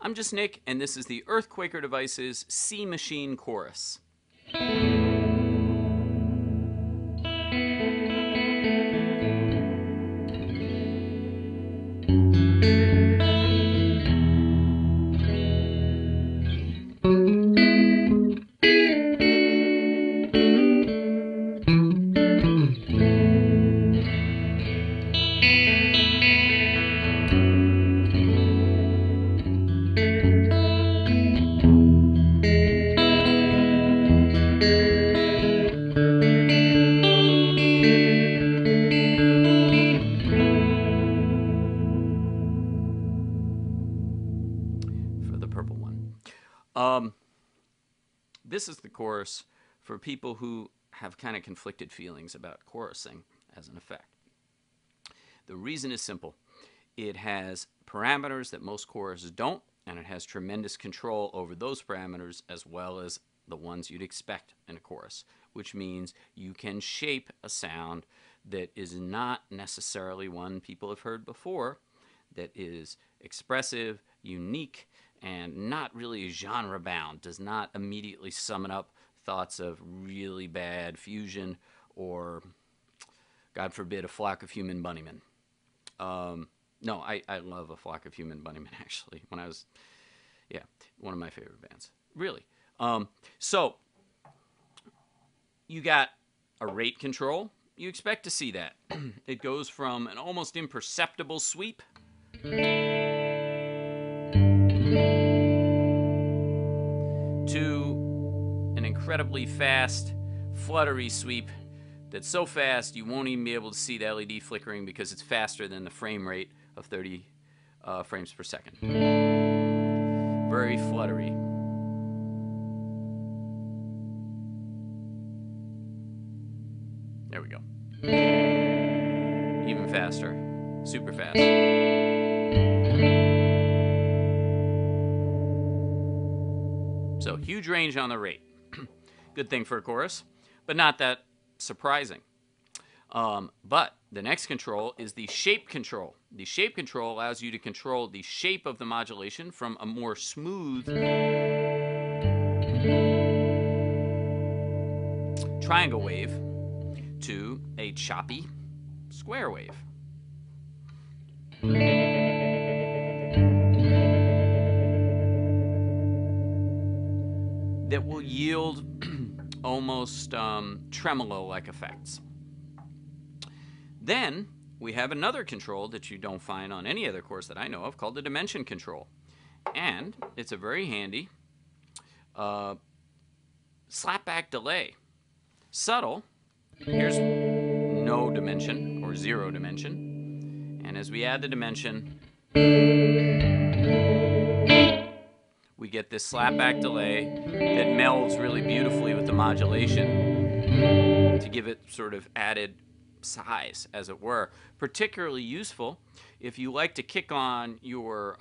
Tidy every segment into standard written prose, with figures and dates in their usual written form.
I'm just Nick, and this is the Earthquaker Devices C Machine Chorus. This is the chorus for people who have kind of conflicted feelings about chorusing as an effect. The reason is simple. It has parameters that most choruses don't, and it has tremendous control over those parameters as well as the ones you'd expect in a chorus, which means you can shape a sound that is not necessarily one people have heard before, that is expressive, unique, and not really genre bound, does not immediately summon up thoughts of really bad fusion or, God forbid, a flock of human bunnymen. No, I love a flock of human bunnymen, actually. When I was, yeah, one of my favorite bands. Really. So, you got a rate control. You expect to see that. It goes from an almost imperceptible sweep to an incredibly fast, fluttery sweep that's so fast you won't even be able to see the LED flickering because it's faster than the frame rate of 30 frames per second. Very fluttery. There we go. Even faster. Super fast. So, huge range on the rate. Good thing for a chorus, but not that surprising. But the next control is the shape control. The shape control allows you to control the shape of the modulation from a more smooth triangle wave to a choppy square wave. That will yield almost tremolo-like effects. Then we have another control that you don't find on any other chorus that I know of called the dimension control. And it's a very handy slapback delay. Subtle. Here's no dimension or zero dimension. And as we add the dimension, we get this slapback delay that melds really beautifully with the modulation to give it sort of added size, as it were. Particularly useful if you like to kick on your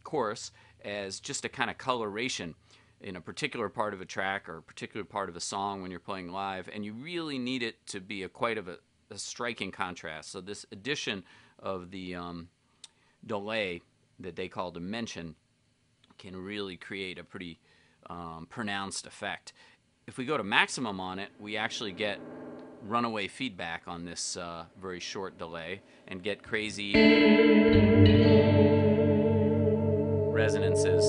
chorus as just a kind of coloration in a particular part of a track or a particular part of a song when you're playing live, and you really need it to be quite a striking contrast. So this addition of the delay that they call dimension can really create a pretty pronounced effect. If we go to maximum on it, we actually get runaway feedback on this very short delay and get crazy resonances.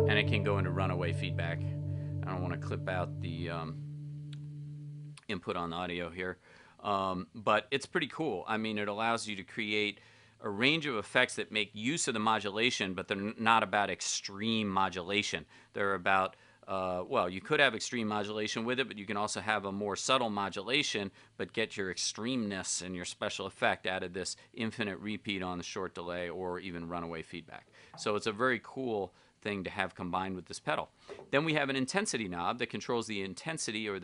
And it can go into runaway feedback. I don't want to clip out the input on the audio here, but it's pretty cool. I mean, it allows you to create a range of effects that make use of the modulation, but they're not about extreme modulation. They're about, well, you could have extreme modulation with it, but you can also have a more subtle modulation, but get your extremeness and your special effect out of this infinite repeat on the short delay or even runaway feedback. So it's a very cool thing to have combined with this pedal. Then we have an intensity knob that controls the intensity or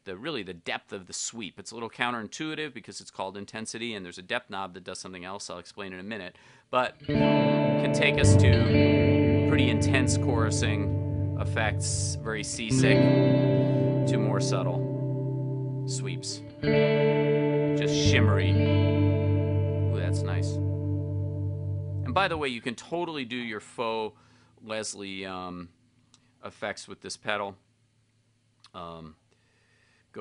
really the depth of the sweep. It's a little counterintuitive because it's called intensity, and there's a depth knob that does something else I'll explain in a minute, but can take us to pretty intense chorusing effects, very seasick, into more subtle sweeps. Just shimmery. Ooh, that's nice. And by the way, you can totally do your faux Leslie effects with this pedal. Go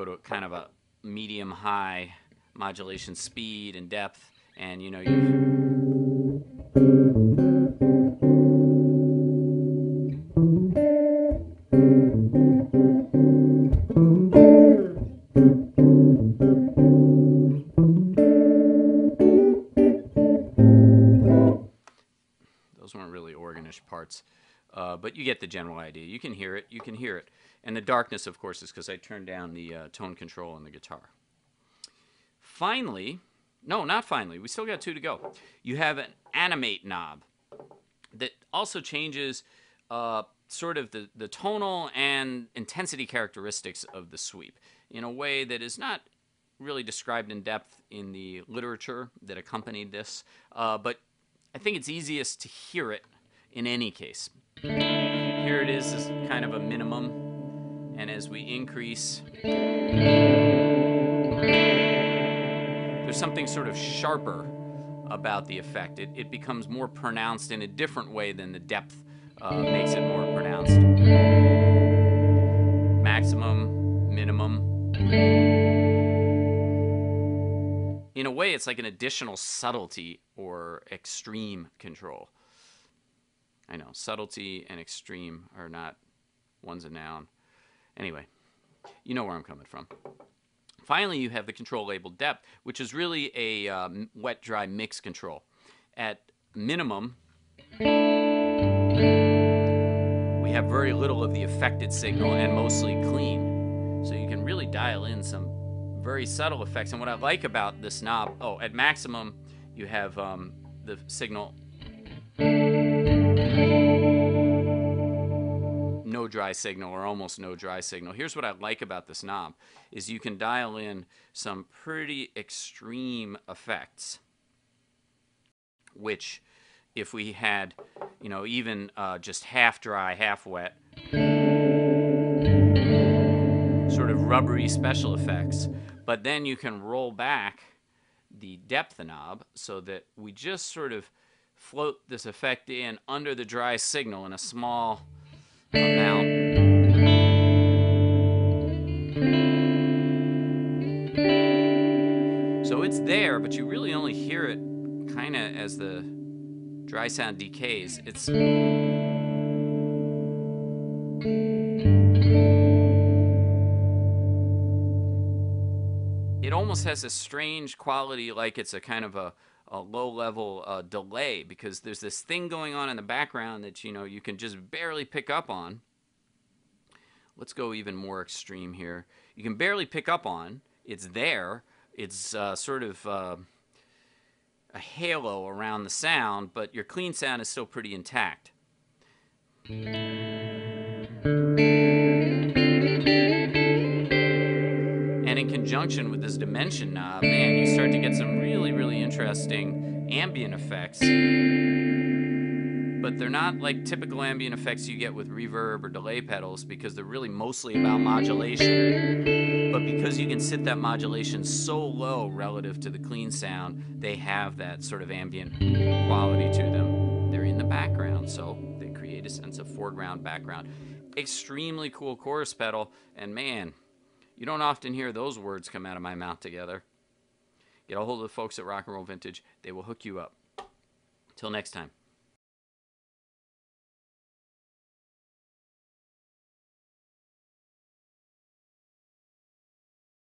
to kind of a medium-high modulation speed and depth, and you know those weren't really organish parts, but you get the general idea. You can hear it. You can hear it. And the darkness, of course, is because I turned down the tone control on the guitar. Finally, no, not finally. We still got 2 to go. You have an Animate knob that also changes sort of the tonal and intensity characteristics of the sweep in a way that is not really described in depth in the literature that accompanied this, but I think it's easiest to hear it in any case. Here it is kind of a minimum. And as we increase, there's something sort of sharper about the effect. It becomes more pronounced in a different way than the depth makes it more pronounced. Maximum, minimum. In a way, it's like an additional subtlety or extreme control. I know, subtlety and extreme are not, one's a noun. Anyway, you know where I'm coming from. Finally, you have the control labeled depth, which is really a wet-dry mix control. At minimum, we have very little of the affected signal and mostly clean. So you can really dial in some very subtle effects. And what I like about this knob, at maximum, you have the signal no dry signal or almost no dry signal. Here's what I like about this knob is you can dial in some pretty extreme effects, which if we had, you know, even just half dry, half wet, sort of rubbery special effects, but then you can roll back the depth knob so that we just sort of float this effect in under the dry signal in a small amount. So it's there, but you really only hear it kind of as the dry sound decays. It almost has a strange quality, like it's a kind of a low-level delay, because there's this thing going on in the background that, you know, you can just barely pick up on. Let's go even more extreme here. You can barely pick up on. It's there. It's sort of a halo around the sound, but your clean sound is still pretty intact. And in conjunction with this dimension knob, man, you start to get some really, really interesting ambient effects. But they're not like typical ambient effects you get with reverb or delay pedals, because they're really mostly about modulation. But because you can sit that modulation so low relative to the clean sound, they have that sort of ambient quality to them. They're in the background, so they create a sense of foreground, background. Extremely cool chorus pedal, and man, you don't often hear those words come out of my mouth together. Get a hold of the folks at Rock and Roll Vintage. They will hook you up. Till next time.